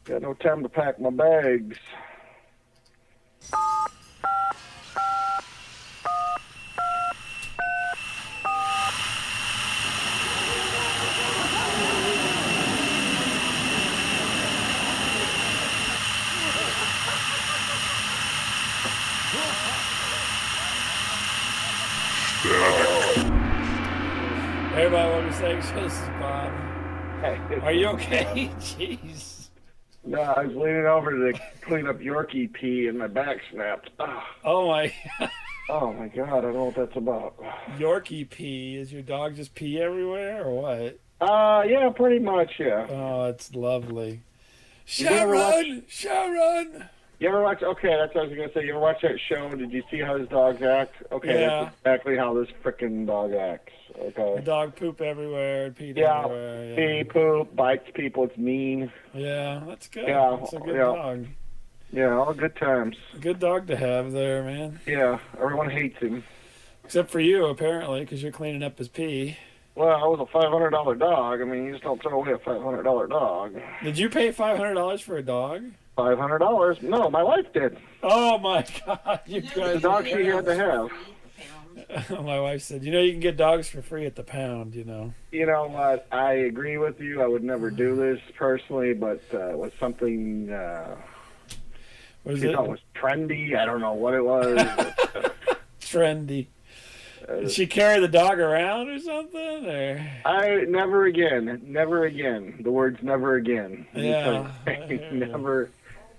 Got no time to pack my bags. Everybody, welcome to Sex This is Bob. Hey. Are you okay? Jeez. No, I was leaning over to clean up Yorkie pee and my back snapped. Oh my. Oh my God, I don't know what that's about. Yorkie pee. Is your dog just pee everywhere or what? Yeah, pretty much, yeah. Oh, it's lovely. You ever Sharon! Sharon! You ever watch, okay, that's what I was going to say. You ever watch that show? Did you see how his dogs act? Okay, Yeah. That's exactly how this frickin' dog acts. Okay. The dog poop everywhere, peed Yeah, everywhere. Yeah, pee, poop, bites people, it's mean. yeah, that's good. Yeah, That's a good yeah. dog. Yeah, all good times. Good dog to have there, man. Yeah, everyone hates him. Except for you, apparently, because you're cleaning up his pee. Well, I was a $500 dog. I mean, you just don't throw away a $500 dog. Did you pay $500 for a dog? $500? No, my wife did. Oh my God! You The guys. dog she had to have. My wife said, you can get dogs for free at the pound, You know what? I agree with you. I would never do this personally, but it was something What is she it? thought was trendy. I don't know what it was. Trendy. Did she carry the dog around or something? Or? Never again. Never again. The words never again. Yeah.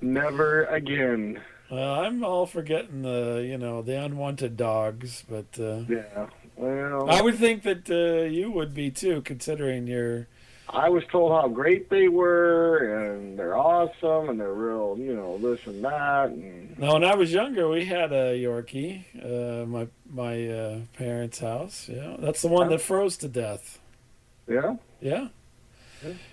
Never again. Well, I'm all for getting the unwanted dogs, but Yeah. Well, I would think that you would be too, considering your. I was told how great they were, and they're awesome, and they're real, this and that. And No, when I was younger, we had a Yorkie, my parents' house. Yeah, that's the one that froze to death. yeah. Yeah.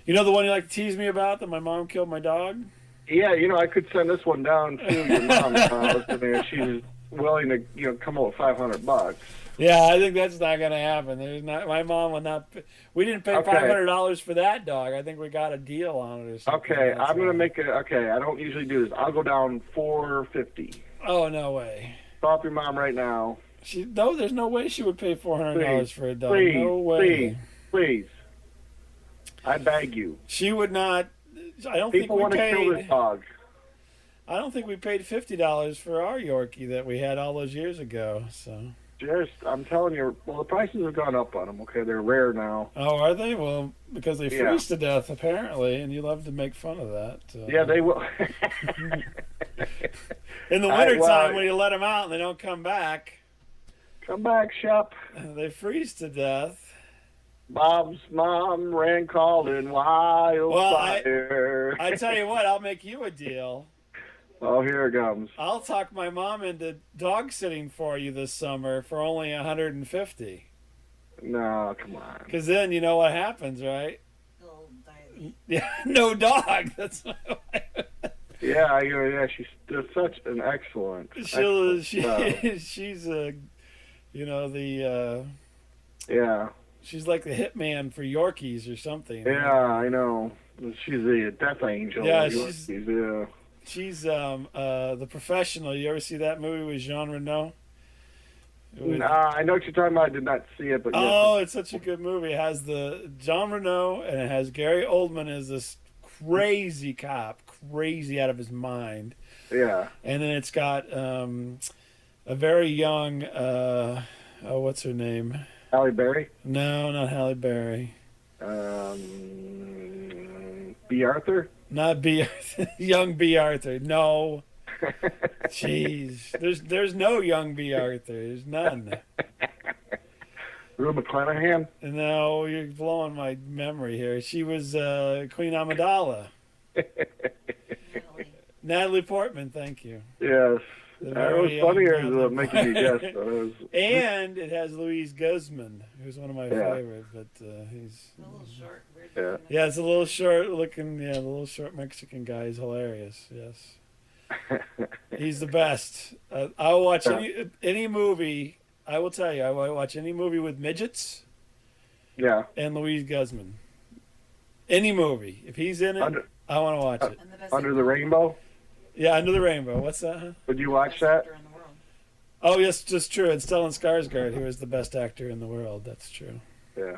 You know the one you like to tease me about that my mom killed my dog? Yeah, I could send this one down to your mom's house, and she was willing to, come up with $500. Yeah, I think that's not going to happen. There's not. My mom would not. We didn't pay $500 for that dog. I think we got a deal on it or something. Okay, I'm gonna make it. Okay, I don't usually do this. I'll go down $450. Oh no way! Stop your mom right now. There's no way she would pay $400 for a dog. Please, No way. Please. I beg you. She would not. I don't People think want we to kill paid. this dog. I don't think we paid $50 for our Yorkie that we had all those years ago. So. I'm telling you, well, the prices have gone up on them. Okay, they're rare now. Oh, are they? Well, because they freeze to death apparently, and you love to make fun of that. Yeah, they will. In the wintertime, when you let them out and they don't come back. Come back, Shep. They freeze to death. Bob's mom ran calling wildfire. I tell you what, I'll make you a deal. Oh, here it comes. I'll talk my mom into dog sitting for you this summer for only $150. No, come on. Because then you know what happens, right? Yeah, no dog. That's Yeah, she's such an excellent. She's Yeah. She's like the hitman for Yorkies or something. Yeah, I know. She's the death angel. Yeah, she's the Professional. You ever see that movie with Jean Reno? I know what you're talking about. I did not see it, but it's such a good movie. It has the Jean Reno and it has Gary Oldman as this crazy cop, crazy out of his mind. Yeah. And then it's got a very young, what's her name? Halle Berry? No, not Halle Berry. B. Arthur? Not B. Young B. Arthur. No. Jeez. There's no young B. Arthur. There's none. Rue McClanahan? No, you're blowing my memory here. She was Queen Amidala. Natalie Portman, thank you. Yes. It was funnier than making me guess. And it has Louise Guzman, who's one of my favorite, but he's a little short. Yeah, it's a little short looking. Yeah, the little short Mexican guy is hilarious. Yes, he's the best. I'll watch any movie. I will tell you, I will watch any movie with midgets. Yeah. And Louise Guzman. Any movie, if he's in it, I want to watch it. And the best Under the Rainbow? Yeah, Under the Rainbow. What's that? Huh? Would you watch that? Oh, yes, just true. It's Stellan Skarsgård who is the best actor in the world. That's true. Yeah.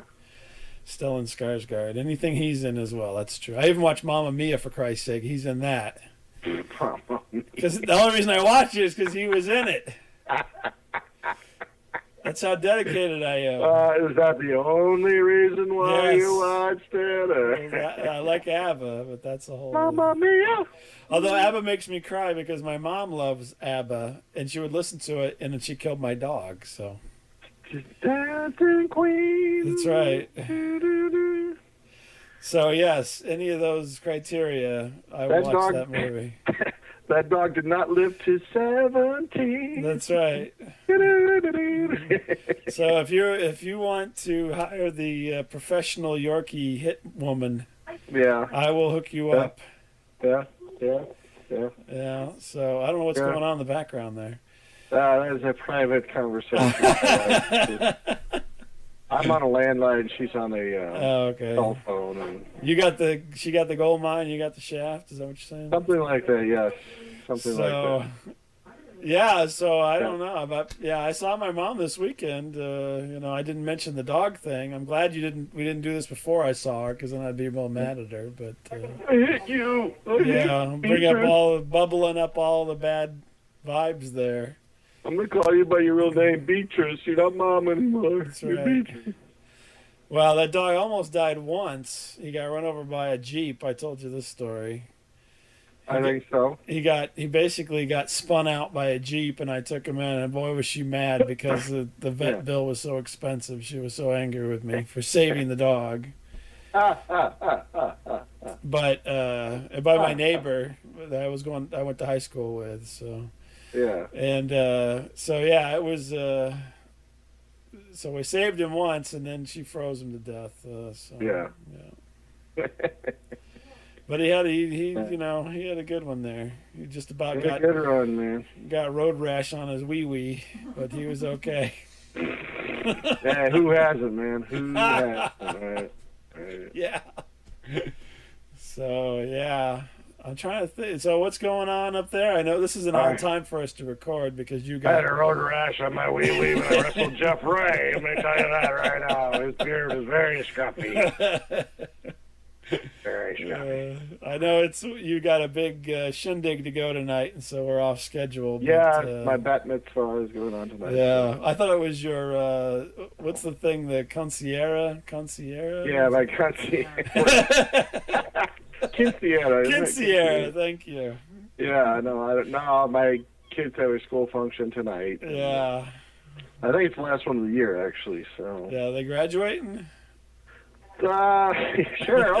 Stellan Skarsgård. Anything he's in as well. That's true. I even watched Mamma Mia, for Christ's sake. He's in that. Because the only reason I watched it is because he was in it. That's how dedicated I am. Is that the only reason why you watched it? Or? I like ABBA, but that's a whole... Mamma Mia! Although ABBA makes me cry because my mom loves ABBA, and she would listen to it, and then she killed my dog, so... Dancing Queen! That's right. So, yes, any of those criteria, I would watch that movie. That dog did not live to 17. That's right. So if you want to hire the professional Yorkie hit woman, I will hook you up. Yeah. Yeah. So I don't know what's going on in the background there. That is a private conversation. I'm on a landline. She's on a cell phone. And she got the gold mine. You got the shaft. Is that what you're saying? Something like that. Yes. Something like that. Yeah. So I don't know, but I saw my mom this weekend. I didn't mention the dog thing. I'm glad we didn't do this before I saw her, because then I'd be real mad at her. But I hit you. Bubbling up all the bad vibes there. I'm going to call you by your real name, Beatrice. You're not Mom anymore. That's right. Well, that dog almost died once. He got run over by a Jeep. I told you this story. I think so. He basically got spun out by a Jeep, and I took him in, and boy, was she mad because the vet bill was so expensive. She was so angry with me for saving the dog. But by my neighbor that I went to high school with, so... Yeah. And it was. So we saved him once, and then she froze him to death. Yeah. But he had he had a good one there. He just about got a good run, man. Got road rash on his wee, but he was okay. Yeah, who hasn't, man? Who hasn't? Right. Yeah. So yeah. I'm trying to think. So what's going on up there? I know this is an odd time for us to record because you got... I had a road rash on my wee when I wrestled Jeff Ray. Let me tell you that right now. His beard is very scuffy. Very scuffy. I know you got a big shindig to go tonight, and so we're off schedule. Yeah, my bat mitzvah is going on tonight. Yeah, I thought it was your... what's the thing? The Concierge? Yeah, my Concierge. Quinceañera, thank you. Yeah, no, my kids have a school function tonight. Yeah. I think it's the last one of the year, actually. So. Yeah, they graduating? Sure,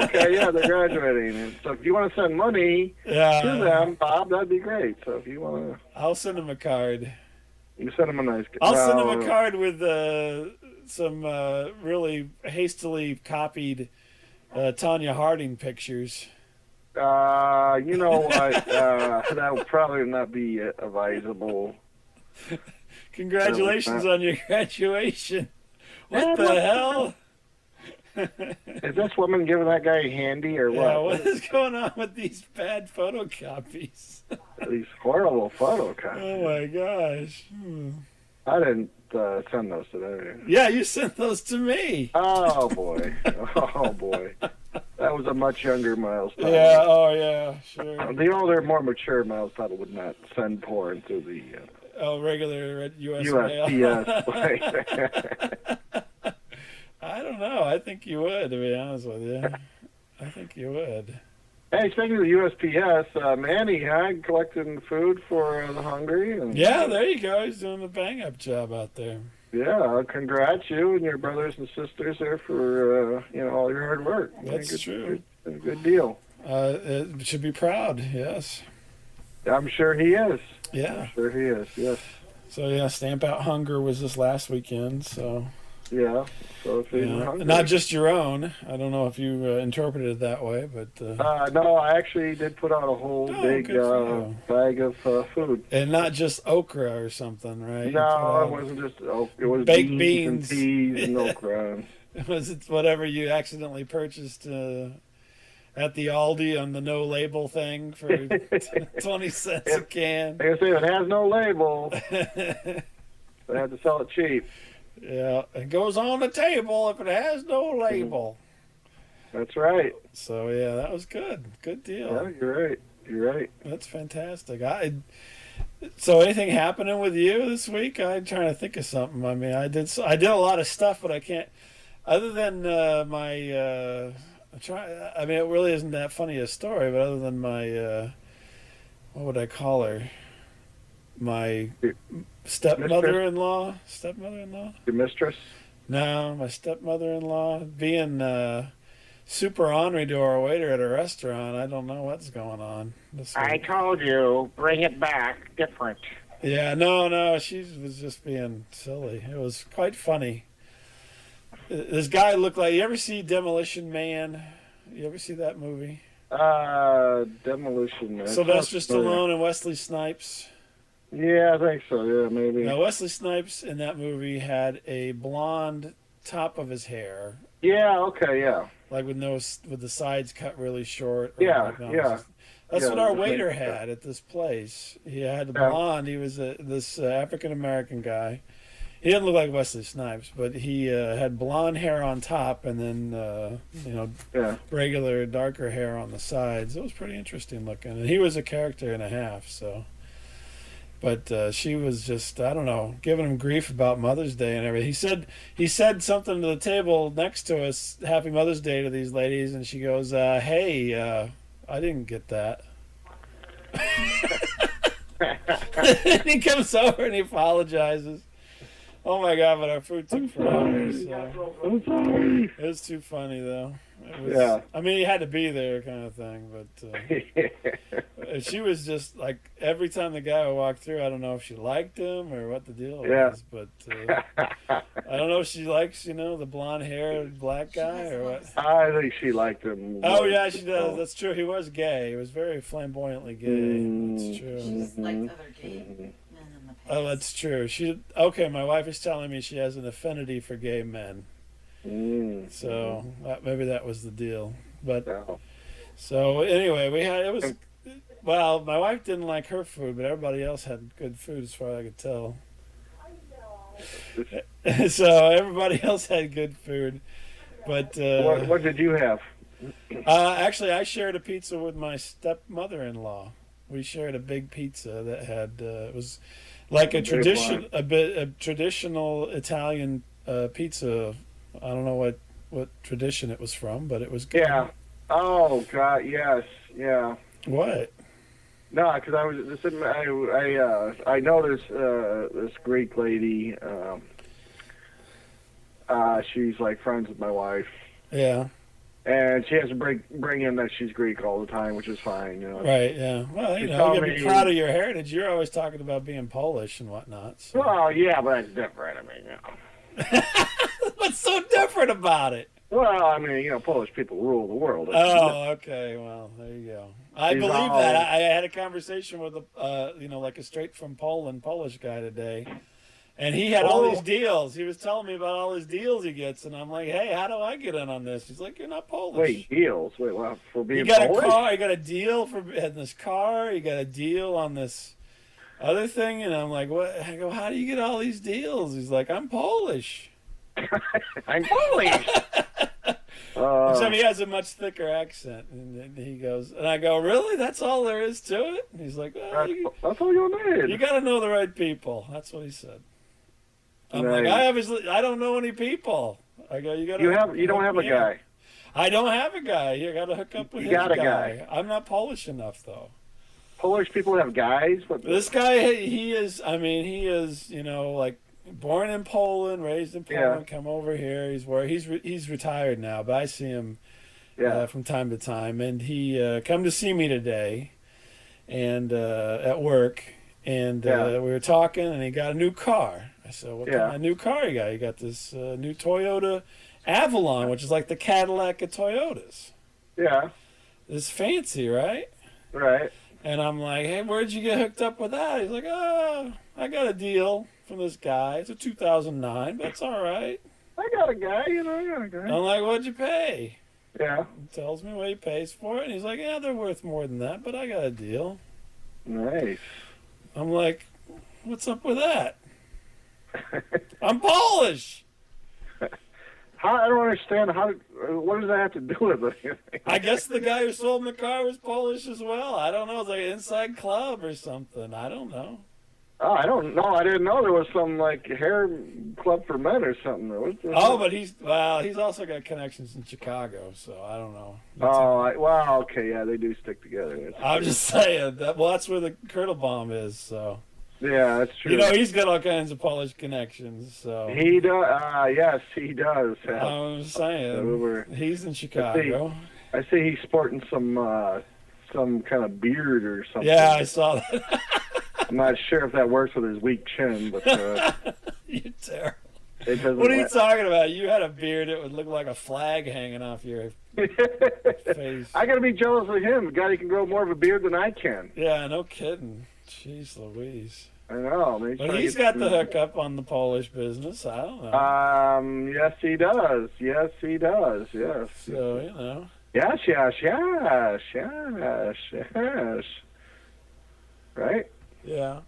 okay, yeah, they're graduating. And so if you want to send money to them, Bob, that'd be great. So if you want to... I'll send them a card. You send them a nice... I'll send them a card with some really hastily copied Tanya Harding pictures. You know what? That would probably not be advisable. Congratulations on your graduation. What the hell? Is this woman giving that guy a handy or what? Yeah, what is going on with these bad photocopies? These horrible photocopies. Oh my gosh. I didn't send those today. Yeah, you sent those to me. Oh boy. Oh boy. That was a much younger Miles. Yeah, oh yeah, sure. The older, more mature Miles probably would not send porn to the regular U.S. mail. USPS. I don't know. I think you would, to be honest with you. I think you would. Hey, speaking of the USPS, Manny, collecting food for the hungry. Yeah, there you go. He's doing a bang-up job out there. Yeah, congrats you and your brothers and sisters there for all your hard work. That's true. Good deal. It should be proud. Yes. I'm sure he is. Yeah. I'm sure he is. Yes. So yeah, Stamp Out Hunger was this last weekend. So. Yeah. So if you're hungry. Not just your own. I don't know if you interpreted it that way, but. No, I actually did put out a whole big bag of food. And not just okra or something, right? No, it wasn't just okra. It was baked beans and peas and okra. It was whatever you accidentally purchased at the Aldi on the no label thing for 20 cents a can. Like I say, if it has no label, they have to sell it cheap. Yeah, it goes on the table if it has no label. That's right. So yeah, that was good. Good deal. Yeah, you're right. You're right. That's fantastic. So anything happening with you this week? I'm trying to think of something. I mean, I did a lot of stuff, but I can't. Other than my, I mean, it really isn't that funny a story. But other than my, what would I call her? My stepmother-in-law. Stepmother-in-law. Your mistress. No, my stepmother-in-law being super ornery to our waiter at a restaurant. I don't know what's going on this week. I told you, bring it back different. Yeah, no, she was just being silly. It was quite funny. This guy looked like, you ever see Demolition Man? You ever see that movie? Demolition Man. Sylvester Stallone and Wesley Snipes. Yeah, I think so. Yeah, maybe. Now, Wesley Snipes in that movie had a blonde top of his hair. Yeah. Okay. Yeah. Like with the sides cut really short. Yeah. That's what Yeah, our waiter had at this place. He had a blonde. He was this African American guy. He didn't look like Wesley Snipes, but he had blonde hair on top and then regular darker hair on the sides. It was pretty interesting looking, and he was a character and a half. So, but she was just, I don't know, giving him grief about Mother's Day and everything. He said something to the table next to us, Happy Mother's Day to these ladies, and she goes, "Hey, I didn't get that." He comes over and he apologizes. Oh my God! But our food took forever. So. I'm sorry. It was too funny though. Yeah. I mean, he had to be there, kind of thing. But she was just like, every time the guy would walk through, I don't know if she liked him or what the deal was. But I don't know if she likes, the blonde-haired black guy or what. I think she liked him. Oh yeah, she does. That's true. He was gay. He was very flamboyantly gay. That's true. She just liked other gay men in the past. Oh, that's true. My wife is telling me she has an affinity for gay men. So maybe that was the deal. But so anyway, my wife didn't like her food, but everybody else had good food as far as I could tell. So everybody else had good food, but what did you have? Actually, I shared a pizza with my stepmother-in-law. We shared a big pizza that had it was like a traditional Italian pizza. I don't know what tradition it was from, but it was good. Yeah. Oh God, yes, yeah. What? No, because I know this Greek lady. She's like friends with my wife. Yeah. And she has to bring in that she's Greek all the time, which is fine, Right, yeah. Well, you gotta be proud of your heritage. You're always talking about being Polish and whatnot. So. Well, yeah, but that's different. I mean, What's so different about it? Well, I mean, Polish people rule the world. Oh, okay. Well, there you go. I believe that. I had a conversation with like a straight from Poland Polish guy today. And he had all these deals. He was telling me about all his deals he gets, and I'm like, "Hey, how do I get in on this?" He's like, "You're not Polish." Wait, deals? Wait, well, for being Polish? Polish? A car. You got a deal in this car. You got a deal on this other thing, and I'm like, "What?" I go, "How do you get all these deals?" He's like, "I'm Polish." I'm Polish. Except he has a much thicker accent, and he goes, and I go, "Really? That's all there is to it?" And he's like, "Well, that's all you'll need. You got to know the right people." That's what he said. I'm nice. Like, I don't know any people. I go, you don't have a guy. I don't have a guy. You got to hook up with you got a guy. I'm not Polish enough though. Polish people have guys. This guy, he is. I mean, he is. Like born in Poland, raised in Poland. Come over here. He's retired now, but I see him from time to time. And he come to see me today, and at work, and we were talking, and he got a new car. I said, what kind of new car you got? You got this new Toyota Avalon, which is like the Cadillac of Toyotas. Yeah. It's fancy, right? Right. And I'm like, hey, where'd you get hooked up with that? He's like, I got a deal from this guy. It's a 2009, but it's all right. I got a guy, I got a guy. I'm like, what'd you pay? Yeah. Tells me what he pays for it, and he's like, yeah, they're worth more than that, but I got a deal. Nice. I'm like, what's up with that? I'm Polish. I don't understand what does that have to do with anything? I guess the guy who sold me the car was Polish as well. I don't know. It's like an inside club or something. I don't know. Oh, I don't know. I didn't know there was some like hair club for men or something. Oh, but he's also got connections in Chicago, so I don't know. Well, okay, yeah, they do stick together. I'm just saying that's where the Colonel Bomb is. So yeah, that's true. you know, he's got all kinds of Polish connections. So he does. Yes, he does. I'm saying he's in Chicago. I see he's sporting some kind of beard or something. Yeah, I saw that. I'm not sure if that works with his weak chin, but you're terrible. it doesn't. What are you talking about? You had a beard; it would look like a flag hanging off your face. I gotta be jealous of him. God, he can grow more of a beard than I can. Yeah, no kidding. Jeez Louise. I know. But he's got the hookup on the Polish business. I don't know. Yes, he does. Yes, he does. Yes. So, you know. Yes. Right? Yeah.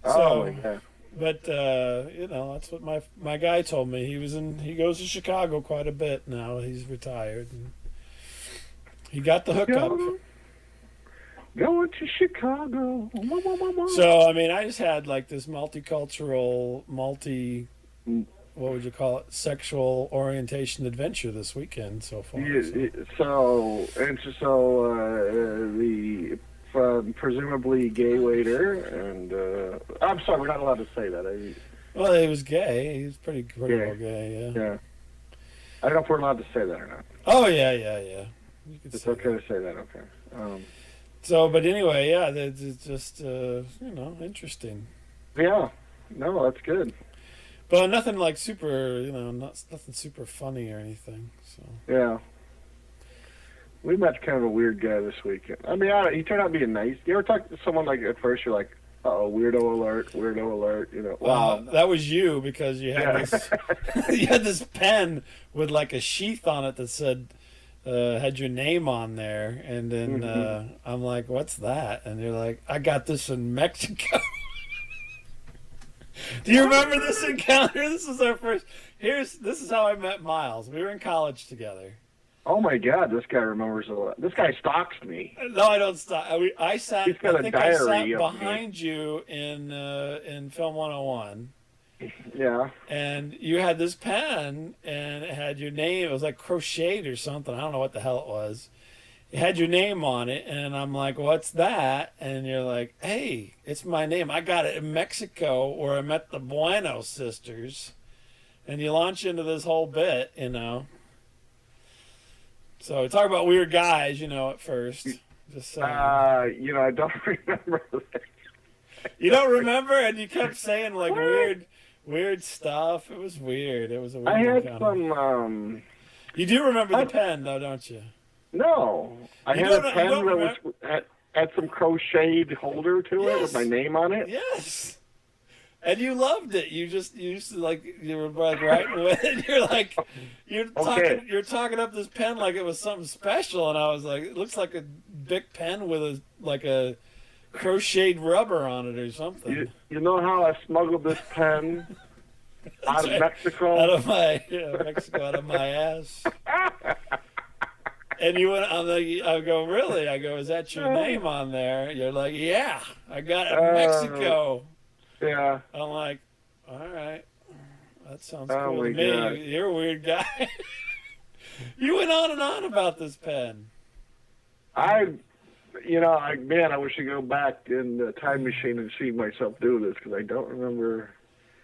Oh, So, yeah. but you know, that's what my guy told me. He goes to Chicago quite a bit now. He's retired, and he got the hookup. Going to Chicago. So I mean, I just had like this multicultural, what would you call it, sexual orientation adventure this weekend so far. The presumably gay waiter, and I'm sorry, we're not allowed to say that. Well, he was gay. He was pretty well gay. Yeah. I don't know if we're allowed to say that or not. Oh yeah. You could It's say okay that. to say that. Okay. So, but anyway, yeah, it's just you know, interesting. Yeah. No, that's good. But nothing like super, you know, nothing super funny or anything. So Yeah. We met kind of a weird guy this weekend. I mean, he turned out being nice. You ever talk to someone like at first you're like, uh-oh, weirdo alert, you know. Wow, that was you because you had this you had this pen with like a sheath on it that said had your name on there, and then I'm like, what's that? And you're like, I got this in Mexico. Do you remember this encounter? This is our first. This is how I met Miles. We were in college together. Oh my God, this guy remembers a lot. This guy stalks me. No, I don't stop. I sat. He's got I a think I sat diary of behind you in Film 101. Yeah. And you had this pen, and it had your name. It was like crocheted or something. I don't know what the hell it was. It had your name on it, and I'm like, what's that? And you're like, hey, it's my name. I got it in Mexico where I met the Bueno sisters. And you launch into this whole bit, you know. So talk about weird guys, you know, at first. Just saying. You know, I don't remember that. You don't remember? And you kept saying like weird stuff. It was weird. It was a weird I had encounter. some. You do remember the pen, though, don't you? No, I had a pen that had some crocheted holder to it with my name on it. Yes. And you loved it. You used to like, you were like writing with it. And you're like, you're talking up this pen like it was something special, and I was like, it looks like a big pen with a crocheted rubber on it or something. You know how I smuggled this pen out of Mexico? Mexico, out of my ass. And you went on I go, really? I go, is that your name on there? You're like, yeah, I got it in Mexico. Yeah. I'm like, all right, that sounds cool to me. God. You're a weird guy. You went on and on about this pen. I wish I could go back in the time machine and see myself do this because I don't remember.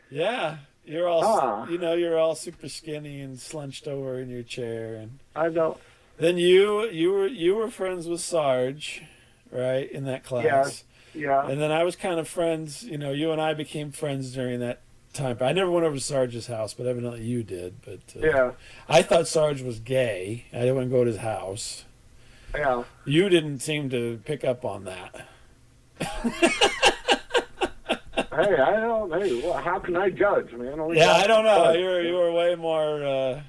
Yeah, you're all super skinny and slunched over in your chair, and I don't. Then you were friends with Sarge, right, in that class. Yeah. And then I was kind of friends. You know, you and I became friends during that time. I never went over to Sarge's house, but evidently you did. But yeah, I thought Sarge was gay. I didn't go to his house. Yeah. You didn't seem to pick up on that. Hey, I don't. Hey, well, how can I judge, man? Only Yeah, God I don't can know. judge. You were way more,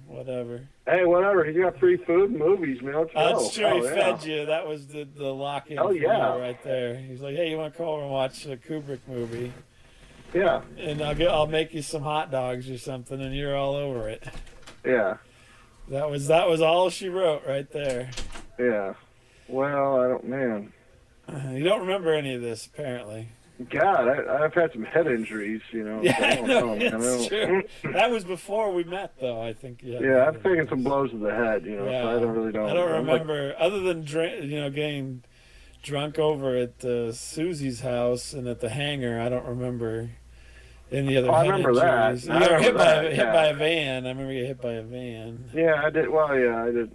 whatever. Hey, whatever. He got free food and movies, man. Let's go. That's true. He Oh, yeah. fed you. That was the lock-in Oh, for yeah. you right there. He's like, hey, you want to come over and watch a Kubrick movie? Yeah. And I'll make you some hot dogs or something, and you're all over it. Yeah. That was all she wrote right there. Yeah. Well, I don't, man. You don't remember any of this, apparently. God, I've had some head injuries, you know. Yeah, so I don't know, man. it's true. That was before we met, though. I think. Yeah, I've taken some blows to the head, you know. Yeah. So I don't really know. I don't remember, other than getting drunk over at Susie's house and at the hangar. I don't remember any other. I head remember that. injuries. I You got remember hit that, by a van. I remember you got hit by a van. Yeah, I did. Well, yeah, I did.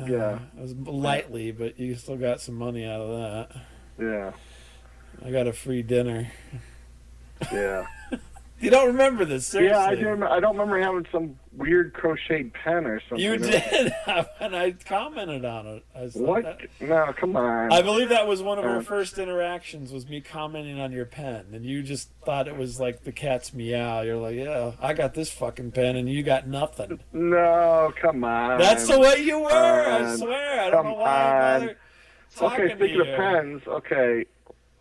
Yeah. It was lightly, but you still got some money out of that. Yeah. I got a free dinner. Yeah. You don't remember this, seriously? Yeah, I do. I don't remember having some weird crocheted pen or something. You did, and I commented on it. I was like, What? No, come on. I believe that was one of our first interactions, was me commenting on your pen, and you just thought it was like the cat's meow. You're like, yeah, I got this fucking pen, and you got nothing. No, come on. That's the way you were, I swear. I don't know why I bother talking Okay, speaking to of you. pens, okay,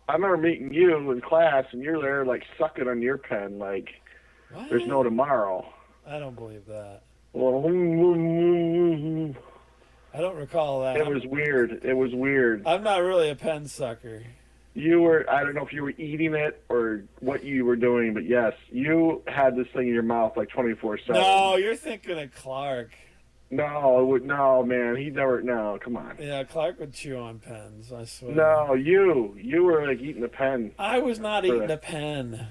I remember meeting you in class, and you're there, like, sucking on your pen, like, What? there's no tomorrow. I don't believe that. Well, I don't recall that. it was weird. It was weird. I'm not really a pen sucker. You were, I don't know if you were eating it or what you were doing, but yes, you had this thing in your mouth like 24/7. No, you're thinking of Clark. No, man, he never, no, come on. Yeah, Clark would chew on pens, I swear. No, you were like eating a pen. I was not eating a pen.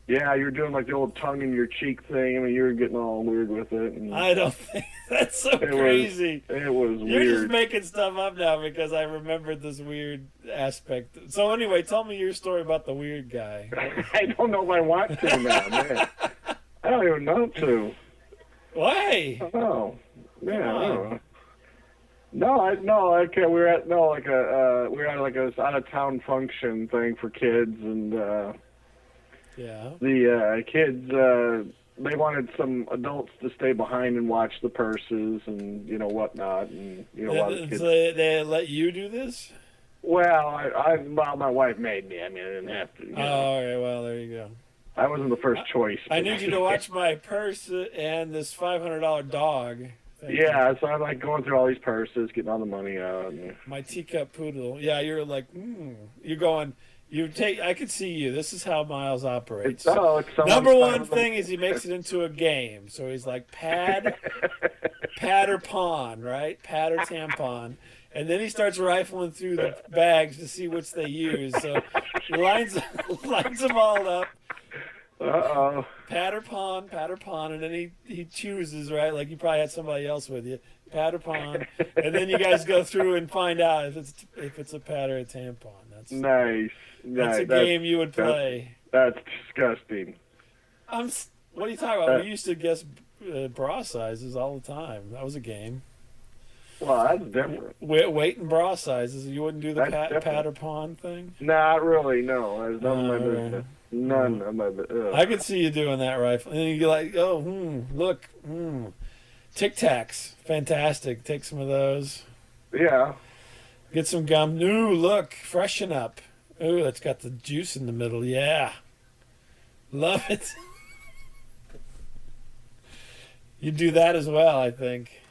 Yeah, you were doing like the old tongue in your cheek thing. I mean, you were getting all weird with it. And I don't think that's so crazy. It was You're weird. just making stuff up now because I remembered this weird aspect. So anyway, tell me your story about the weird guy. I don't know if I want to now, man. I don't even know to. Why? Oh, man, I don't know. No, okay. We were at like a out of town function thing for kids, and Yeah. the kids they wanted some adults to stay behind and watch the purses and whatnot, and a lot of kids. So they let you do this? Well, well, my wife made me. I mean, I didn't have to. Oh, okay. Well, there you go. I wasn't the first choice. I need you to watch my purse and this $500 dog. Yeah, so I'm like going through all these purses, getting all the money out. And... My teacup poodle. Yeah, you're like, You're going. I could see you. This is how Miles operates. Number one thing is he makes it into a game. So he's like pad or pawn, right? Pad or tampon. And then he starts rifling through the bags to see which they use. So he lines them all up. Uh-oh. Pad or pawn, and then he chooses, right? Like you probably had somebody else with you. Pad or pawn. And then you guys go through and find out if it's a pad or a tampon. That's nice. That's a game you would play. That's disgusting. What are you talking about? We used to guess bra sizes all the time. That was a game. Well, that's different. Weight and bra sizes. You wouldn't do the pad or pawn thing? Not really, no. That's none of my business. None of my business. I could see you doing that rifle. And you're like, look, Tic Tacs. Fantastic. Take some of those. Yeah. Get some gum. Ooh, look, freshen up. Ooh, that's got the juice in the middle. Yeah. Love it. You do that as well, I think.